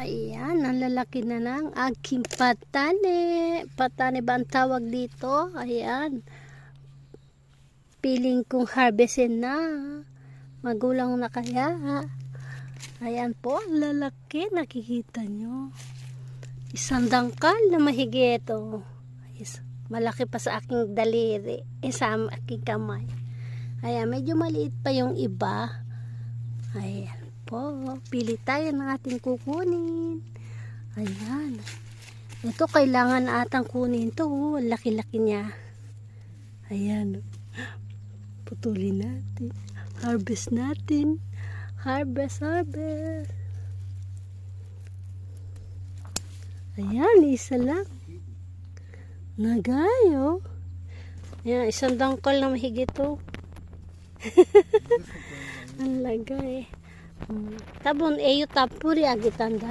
Ayan, ang lalaki na ng aking patane. Patane ba ang tawag dito? Ayan. Piling kong harvestin na. Magulang na kaya. Ayan po, ang lalaki. Nakikita nyo. Isang dangkal na mahigit. Oh. Malaki pa sa aking daliri. Sa aking kamay. Ayan, medyo maliit pa yung iba. Ayan po. Pili tayo ng ating kukunin. Ayan. Ito kailangan atang kunin to. Oh. Laki-laki niya. Ayan. Putulin natin. Harvest natin. Harvest, harvest. Ayan, isa lang. Nagayo. Ayan, isang dangkal na mahigit to. Ang lagay. Tabon, eyo tapuri agitanda.